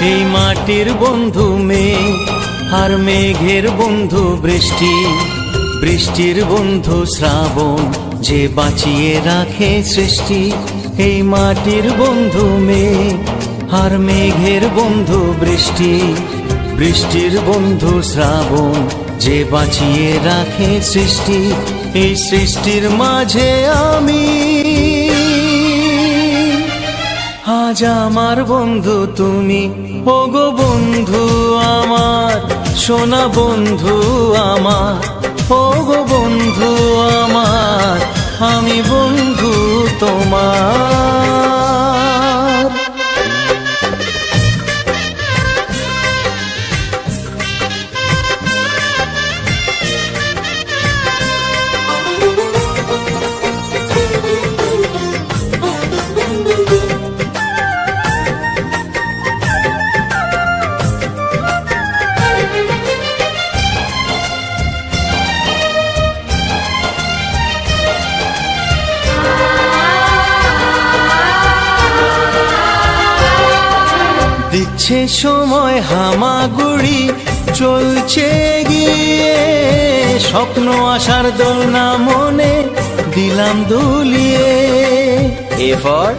এই মাটির বন্ধু মেঘ, আর মেঘের বন্ধু বৃষ্টি, বৃষ্টির বন্ধু শ্রাবণ, যে বাঁচিয়ে রাখে সৃষ্টি। এই মাটির বন্ধু মেঘ, আর মেঘের বন্ধু বৃষ্টি, বৃষ্টির বন্ধু শ্রাবণ, যে বাঁচিয়ে রাখে সৃষ্টি। এই সৃষ্টির মাঝে আমি, আজ আমার বন্ধু তুমি। ওগো বন্ধু আমার, সোনা বন্ধু আমার, ওগো বন্ধু আমার, আমি বন্ধু তোমার। দিচ্ছে সময় হামাগুড়ি, চলছে গিয়ে স্বপ্ন আশার দোলনা মনে দিলাম দুলিয়ে। A for